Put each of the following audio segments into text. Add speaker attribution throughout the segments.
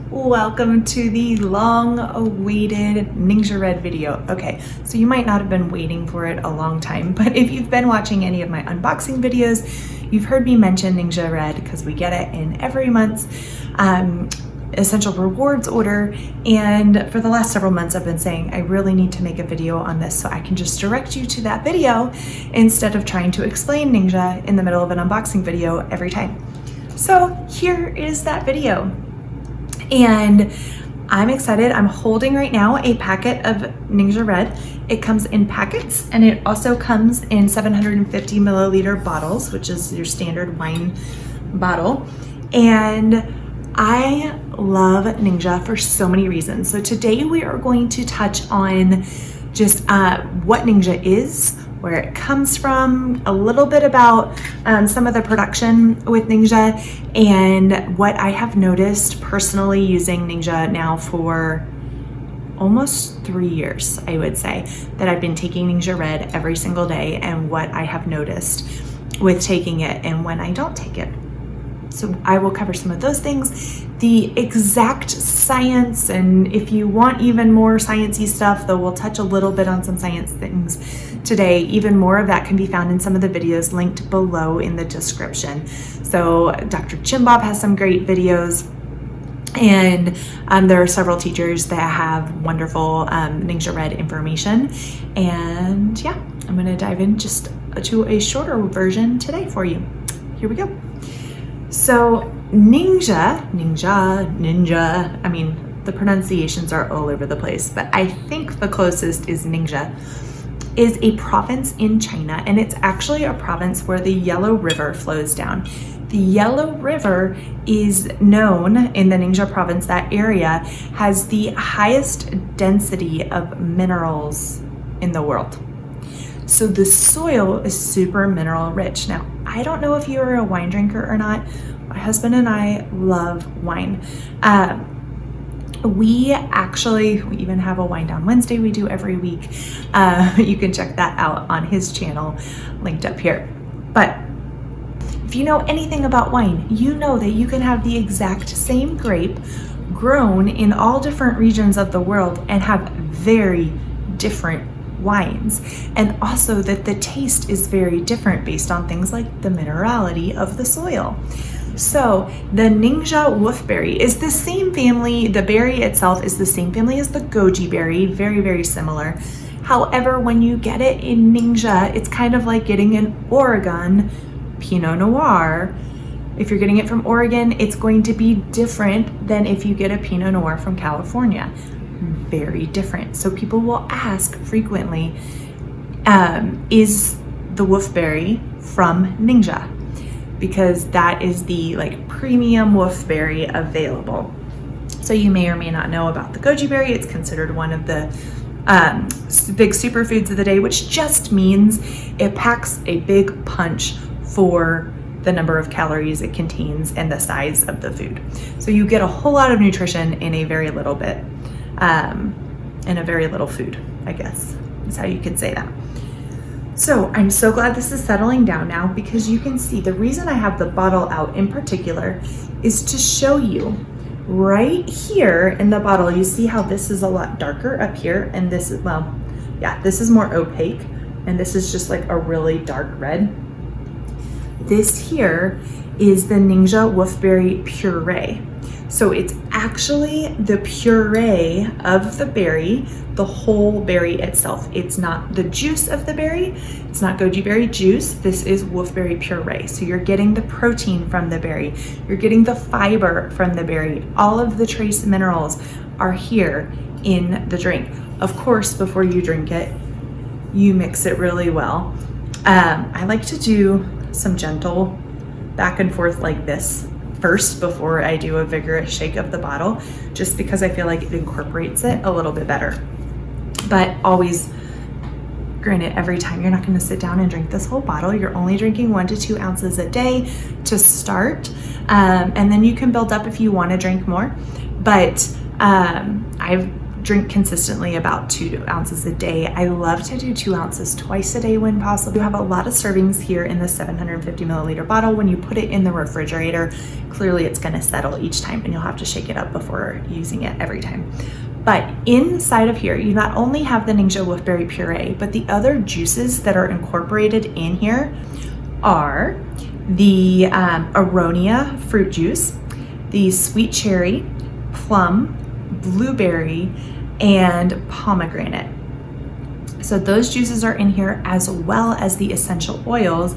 Speaker 1: Welcome to the long-awaited NingXia Red video. Okay, so you might not have been waiting for it a long time, but if you've been watching any of my unboxing videos, you've heard me mention NingXia Red because we get it in every month's essential rewards order. And for the last several months, I've been saying I really need to make a video on this so I can just direct you to that video instead of trying to explain NingXia in the middle of an unboxing video every time. So here is that video. And I'm excited. I'm holding right now a packet of NingXia Red. It comes in packets and it also comes in 750 milliliter bottles, which is your standard wine bottle. And I love NingXia for so many reasons. So today we are going to touch on just what NingXia is, where it comes from, a little bit about some of the production with NingXia, and what I have noticed personally using NingXia now for almost 3 years, I would say, that I've been taking NingXia Red every single day, and what I have noticed with taking it and when I don't take it. So I will cover some of those things, the exact science, and if you want even more sciencey stuff, though we'll touch a little bit on some science things today. Even more of that can be found in some of the videos linked below in the description. So Dr. Chimbob has some great videos, and there are several teachers that have wonderful NingXia Red information. And yeah, I'm gonna dive in just to a shorter version today for you. Here we go. So NingXia, I mean, the pronunciations are all over the place, but I think the closest is NingXia, is a province in China, and it's actually a province where the Yellow River flows down. The Yellow River is known in the NingXia province, that area has the highest density of minerals in the world. So the soil is super mineral rich. Now, I don't know if you're a wine drinker or not. My husband and I love wine. We even have a Wine Down Wednesday we do every week. You can check that out on his channel, linked up here. But if you know anything about wine, you know that you can have the exact same grape grown in all different regions of the world and have very different wines, and also that the taste is very different based on things like the minerality of the soil. So the NingXia wolfberry is the same family. The berry itself is the same family as the goji berry, very, very similar. However, when you get it in NingXia, it's kind of like getting an Oregon Pinot Noir. If you're getting it from Oregon, it's going to be different than if you get a Pinot Noir from California. Very different. So people will ask frequently, is the wolfberry from NingXia? Because that is the premium wolfberry available. So you may or may not know about the goji berry. It's considered one of the big superfoods of the day, which just means it packs a big punch for the number of calories it contains and the size of the food. So you get a whole lot of nutrition in a very little bit. And a very little food, I guess is how you could say that. So I'm so glad this is settling down now, because you can see the reason I have the bottle out in particular is to show you right here in the bottle. You see how this is a lot darker up here, and this is, well, yeah, this is more opaque, and this is just like a really dark red. This here is the NingXia wolfberry puree. So it's actually the puree of the berry, the whole berry itself. It's not the juice of the berry. It's not goji berry juice. This is wolfberry puree. So you're getting the protein from the berry. You're getting the fiber from the berry. All of the trace minerals are here in the drink. Of course, before you drink it, you mix it really well. I like to do some gentle back and forth like this first before I do a vigorous shake of the bottle, just because I feel like it incorporates it a little bit better. But always, granted, every time you're not going to sit down and drink this whole bottle. You're only drinking 1 to 2 ounces a day to start, and then you can build up if you want to drink more. But I've drink consistently about 2 ounces a day. I love to do 2 ounces twice a day when possible. You have a lot of servings here in the 750 milliliter bottle. When you put it in the refrigerator, clearly it's gonna settle each time and you'll have to shake it up before using it every time. But inside of here, you not only have the NingXia Wolfberry puree, but the other juices that are incorporated in here are the Aronia fruit juice, the sweet cherry, plum, blueberry, and pomegranate. So those juices are in here, as well as the essential oils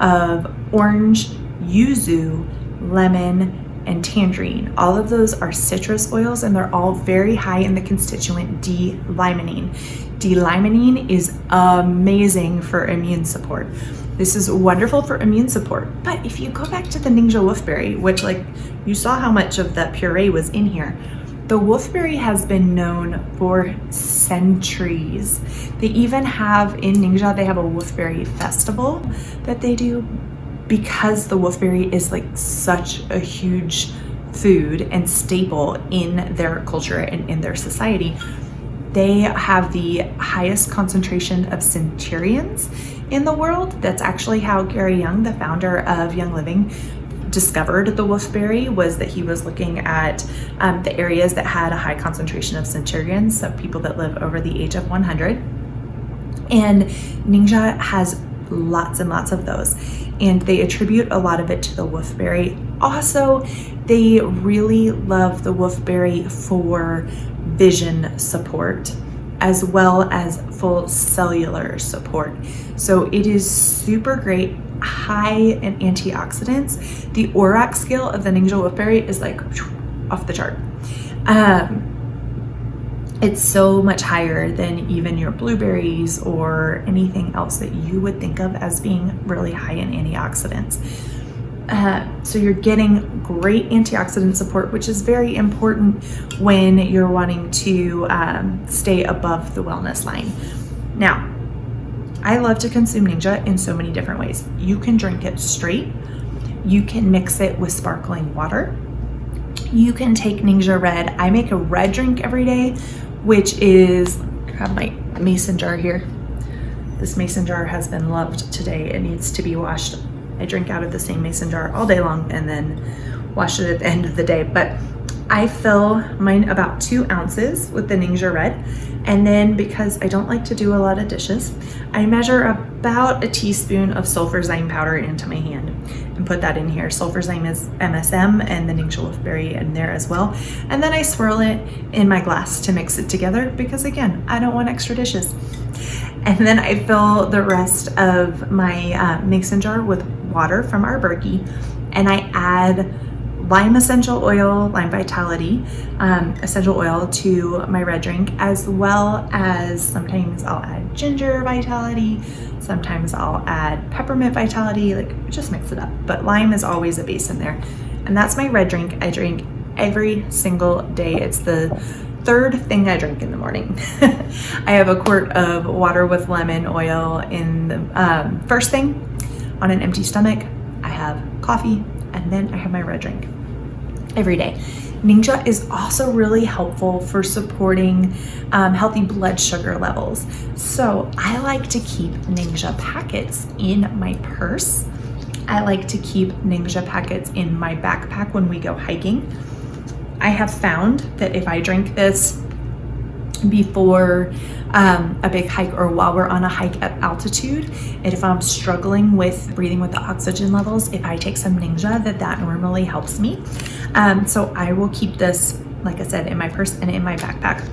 Speaker 1: of orange, yuzu, lemon, and tangerine. All of those are citrus oils, and they're all very high in the constituent D-limonene. D-limonene is amazing for immune support. This is wonderful for immune support. But if you go back to the NingXia Wolfberry, which, like, you saw how much of that puree was in here, the wolfberry has been known for centuries. They even have, in NingXia, they have a wolfberry festival that they do, because the wolfberry is like such a huge food and staple in their culture and in their society. They have the highest concentration of centurions in the world. That's actually how Gary Young, the founder of Young Living, discovered the wolfberry, was that he was looking at the areas that had a high concentration of centurions, so people that live over the age of 100. And NingXia has lots and lots of those, and they attribute a lot of it to the wolfberry. Also, they really love the wolfberry for vision support as well as full cellular support. So it is super great, high in antioxidants. The ORAC scale of the NingXia Wolfberry is like off the chart. It's so much higher than even your blueberries or anything else that you would think of as being really high in antioxidants. So you're getting great antioxidant support, which is very important when you're wanting to stay above the wellness line. Now, I love to consume NingXia in so many different ways. You can drink it straight. You can mix it with sparkling water. You can take NingXia Red. I make a red drink every day, which is, grab my mason jar here. This mason jar has been loved today. It needs to be washed. I drink out of the same mason jar all day long and then wash it at the end of the day. But I fill mine about 2 ounces with the NingXia Red. And then, because I don't like to do a lot of dishes, I measure about a teaspoon of sulfurzyme powder into my hand and put that in here. Sulfurzyme is MSM, and the NingXia Wolfberry in there as well. And then I swirl it in my glass to mix it together because, again, I don't want extra dishes. And then I fill the rest of my mason jar with water from our Berkey, and I add lime essential oil, lime vitality essential oil to my red drink, as well as sometimes I'll add ginger vitality, sometimes I'll add peppermint vitality, like just mix it up. But lime is always a base in there. And that's my red drink. I drink every single day. It's the 3rd thing I drink in the morning. I have a quart of water with lemon oil in the first thing. On an empty stomach, I have coffee, and then I have my red drink every day. NingXia is also really helpful for supporting healthy blood sugar levels. So I like to keep NingXia packets in my purse. I like to keep NingXia packets in my backpack when we go hiking. I have found that if I drink this before a big hike or while we're on a hike at altitude, and if I'm struggling with breathing with the oxygen levels, if I take some NingXia, that normally helps me. So I will keep this, like I said, in my purse and in my backpack.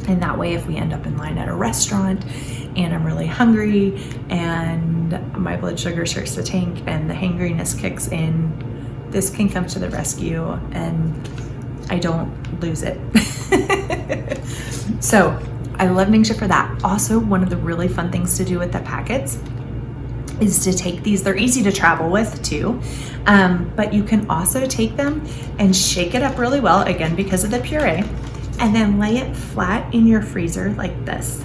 Speaker 1: And that way, if we end up in line at a restaurant and I'm really hungry and my blood sugar starts to tank and the hangriness kicks in, this can come to the rescue and I don't lose it. So I love NingXia for that. Also, one of the really fun things to do with the packets is to take these. They're easy to travel with too, but you can also take them and shake it up really well, again because of the puree, and then lay it flat in your freezer like this.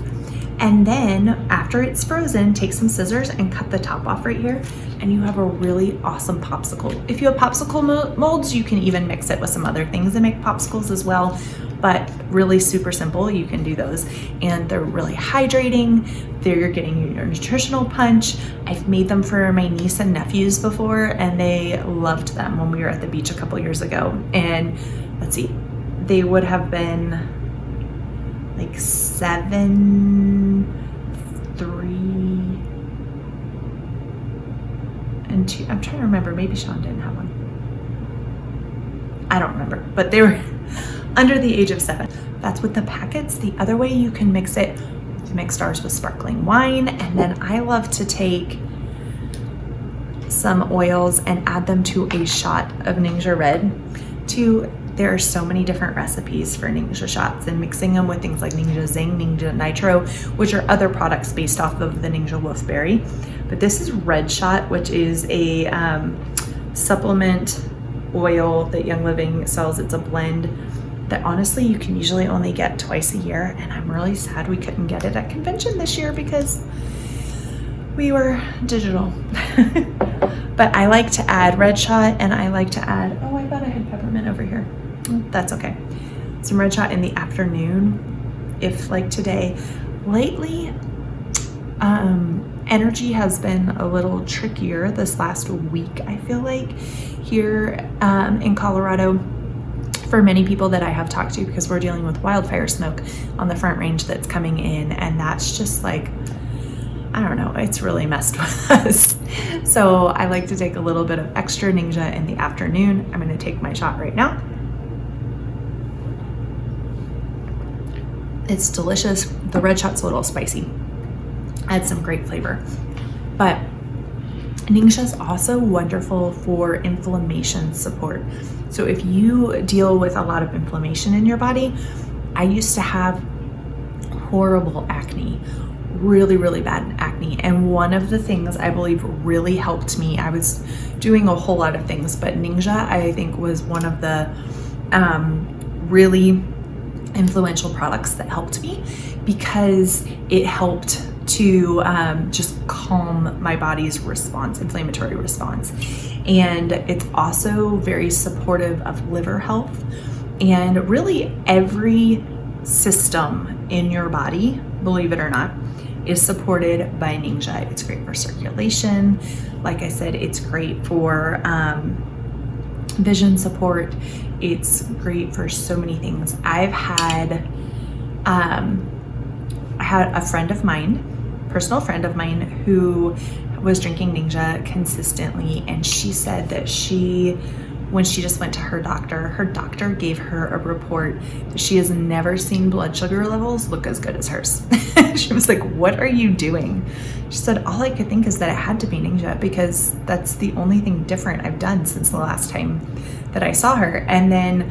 Speaker 1: And then after it's frozen, take some scissors and cut the top off right here, and you have a really awesome popsicle. If you have popsicle molds, you can even mix it with some other things and make popsicles as well. but really super simple. You can do those, and they're really hydrating. They're getting your nutritional punch. I've made them for my niece and nephews before, and they loved them when we were at the beach a couple years ago. And let's see, they would have been like 7, 3, and 2. I'm trying to remember, maybe Sean didn't have one. I don't remember, but they were under the age of 7. That's with the packets. The other way you can mix it, you mix ours with sparkling wine, and then I love to take some oils and add them to a shot of NingXia Red. There are so many different recipes for NingXia shots, and mixing them with things like NingXia Zing, NingXia Nitro, which are other products based off of the NingXia Wolfberry. But this is Red Shot, which is a supplement oil that Young Living sells. It's a blend that honestly you can usually only get twice a year, and I'm really sad we couldn't get it at convention this year because we were digital. But I like to add Red Shot, and I like to add, oh, I thought I had peppermint over here. That's okay. Some Red Shot in the afternoon, if like today. Lately, energy has been a little trickier this last week, I feel like, here in Colorado, for many people that I have talked to, because we're dealing with wildfire smoke on the Front Range that's coming in, and that's just like, I don't know, it's really messed with us. So I like to take a little bit of extra NingXia in the afternoon. I'm gonna take my shot right now. It's delicious. The Red Shot's a little spicy. Adds some great flavor. But NingXia is also wonderful for inflammation support. So if you deal with a lot of inflammation in your body, I used to have horrible acne, really, really bad acne. And one of the things I believe really helped me, I was doing a whole lot of things, but NingXia, I think, was one of the really influential products that helped me, because it helped to just calm my body's response, inflammatory response. And it's also very supportive of liver health, and really every system in your body, believe it or not, is supported by NingXia. It's great for circulation. Like I said, it's great for vision support. It's great for so many things. I had a friend of mine, personal friend of mine, who was drinking NingXia consistently, and she said that when she just went to her doctor gave her a report that she has never seen blood sugar levels look as good as hers. She was like, what are you doing? She said, all I could think is that it had to be NingXia, because that's the only thing different I've done since the last time that I saw her. And then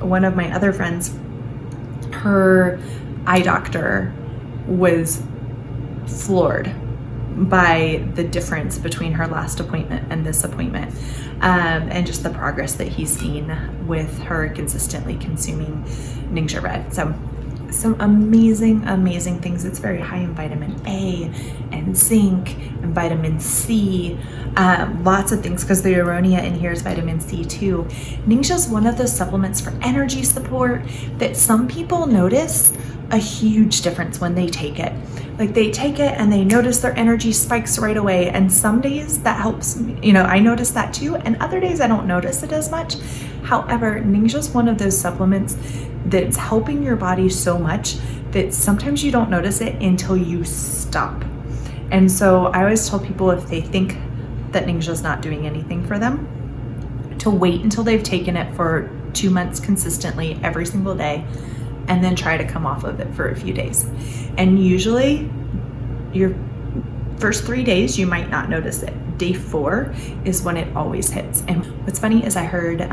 Speaker 1: one of my other friends, her eye doctor was floored by the difference between her last appointment and this appointment, and just the progress that he's seen with her consistently consuming NingXia Red. So some amazing, amazing things. It's very high in vitamin A and zinc and vitamin C, lots of things, because the aronia in here is vitamin C too. NingXia is one of those supplements for energy support that some people notice a huge difference when they take it. Like, they take it and they notice their energy spikes right away. And some days that helps me, I notice that too. And other days I don't notice it as much. However, NingXia is one of those supplements that's helping your body so much that sometimes you don't notice it until you stop. And so I always tell people, if they think that NingXia is not doing anything for them, to wait until they've taken it for 2 months consistently every single day, and then try to come off of it for a few days. And usually your first 3 days, you might not notice it. Day 4 is when it always hits. And what's funny is I heard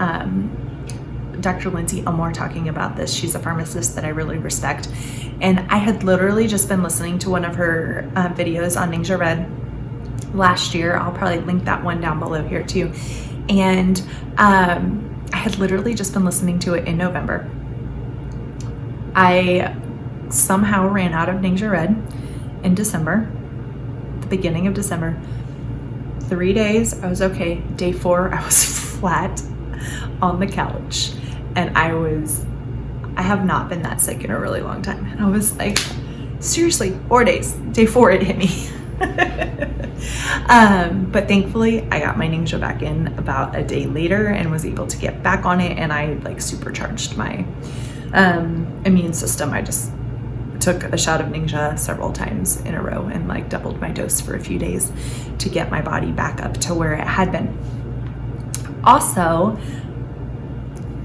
Speaker 1: Dr. Lindsay Elmore talking about this. She's a pharmacist that I really respect. And I had literally just been listening to one of her videos on NingXia Red last year. I'll probably link that one down below here too. And I had literally just been listening to it in November. I somehow ran out of NingXia Red in December, the beginning of December. 3 days, I was okay. Day 4, I was flat on the couch, and I was I have not been that sick in a really long time. And I was like, seriously, 4 days. Day 4, it hit me. But thankfully I got my NingXia back in about a day later and was able to get back on it, and I like supercharged my immune system. I just took a shot of NingXia several times in a row and like doubled my dose for a few days to get my body back up to where it had been. Also,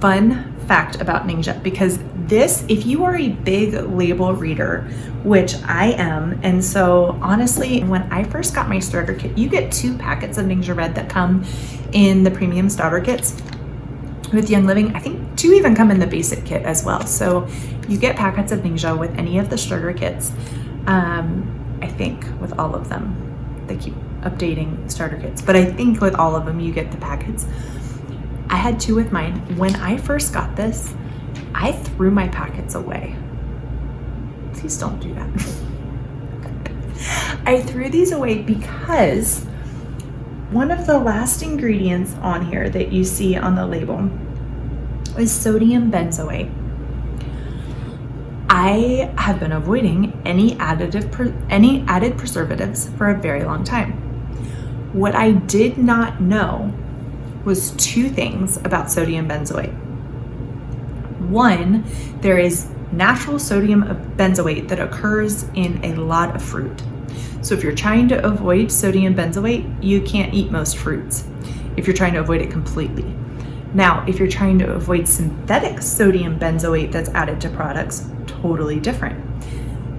Speaker 1: fun fact about NingXia, because this, if you are a big label reader, which I am, and so honestly, when I first got my starter kit, you get 2 packets of NingXia Red that come in the premium starter kits with Young Living. I think 2 even come in the basic kit as well. So you get packets of NingXia with any of the starter kits. I think with all of them, they keep updating starter kits, but I think with all of them you get the packets. I had 2 with mine. When I first got this, I threw my packets away. Please don't do that. I threw these away because one of the last ingredients on here that you see on the label is sodium benzoate. I have been avoiding any added preservatives for a very long time. What I did not know was 2 things about sodium benzoate. One, there is natural sodium benzoate that occurs in a lot of fruit. So if you're trying to avoid sodium benzoate, you can't eat most fruits if you're trying to avoid it completely. Now, if you're trying to avoid synthetic sodium benzoate that's added to products, totally different.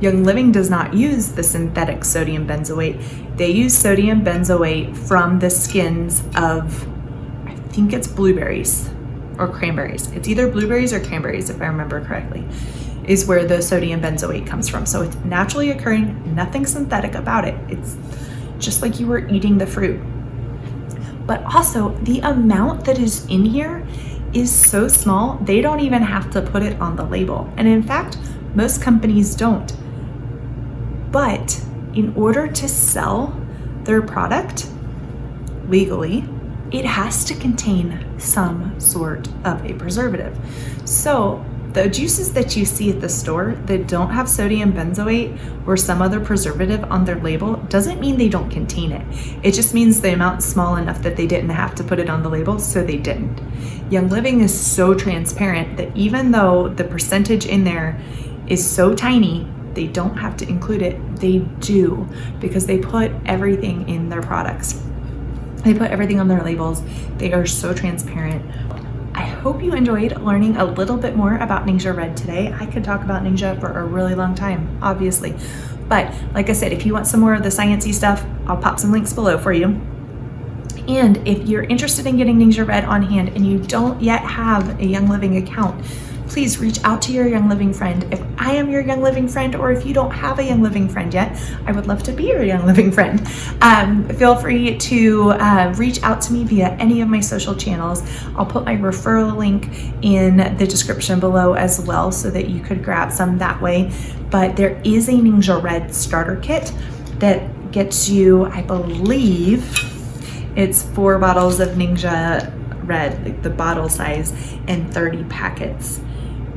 Speaker 1: Young Living does not use the synthetic sodium benzoate. They use sodium benzoate from the skins of, I think it's blueberries or cranberries. It's either blueberries or cranberries, if I remember correctly, is where the sodium benzoate comes from. So it's naturally occurring, nothing synthetic about it. It's just like you were eating the fruit. But also the amount that is in here is so small, they don't even have to put it on the label. And in fact, most companies don't. But in order to sell their product legally, it has to contain some sort of a preservative. So the juices that you see at the store that don't have sodium benzoate or some other preservative on their label doesn't mean they don't contain it. It just means the amount's small enough that they didn't have to put it on the label, so they didn't. Young Living is so transparent that even though the percentage in there is so tiny, they don't have to include it. They do, because they put everything in their products. They put everything on their labels. They are so transparent. I hope you enjoyed learning a little bit more about NingXia Red today. I could talk about NingXia for a really long time, obviously. But like I said, if you want some more of the sciencey stuff, I'll pop some links below for you. And if you're interested in getting NingXia Red on hand and you don't yet have a Young Living account, please reach out to your Young Living friend. If I am your Young Living friend, or if you don't have a Young Living friend yet, I would love to be your Young Living friend. Feel free to reach out to me via any of my social channels. I'll put my referral link in the description below as well, so that you could grab some that way. But there is a NingXia Red starter kit that gets you, I believe, it's 4 bottles of NingXia Red, like the bottle size, and 30 packets.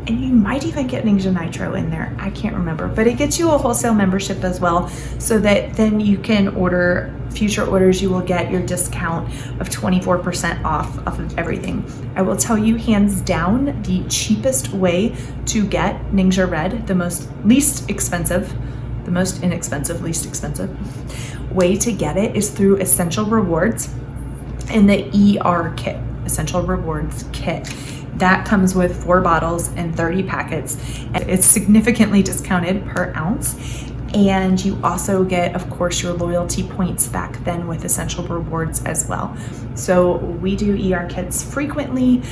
Speaker 1: And you might even get NingXia Nitro in there. I can't remember, but it gets you a wholesale membership as well, so that then you can order future orders. You will get your discount of 24% off of everything. I will tell you, hands down, the cheapest way to get NingXia Red, the most inexpensive way to get it is through Essential Rewards and the ER kit, Essential Rewards kit. That comes with 4 bottles and 30 packets, and it's significantly discounted per ounce. And you also get, of course, your loyalty points back then with Essential Rewards as well. So we do ER kits frequently.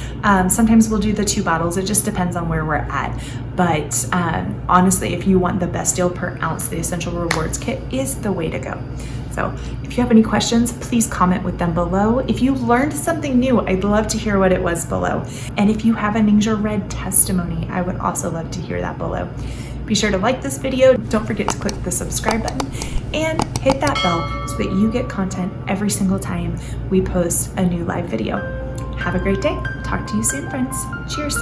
Speaker 1: Sometimes we'll do the 2 bottles. It just depends on where we're at. But honestly, if you want the best deal per ounce, the Essential Rewards kit is the way to go. So if you have any questions, please comment with them below. If you learned something new, I'd love to hear what it was below. And if you have a NingXia Red testimony, I would also love to hear that below. Be sure to like this video. Don't forget to click the subscribe button and hit that bell so that you get content every single time we post a new live video. Have a great day. Talk to you soon, friends. Cheers.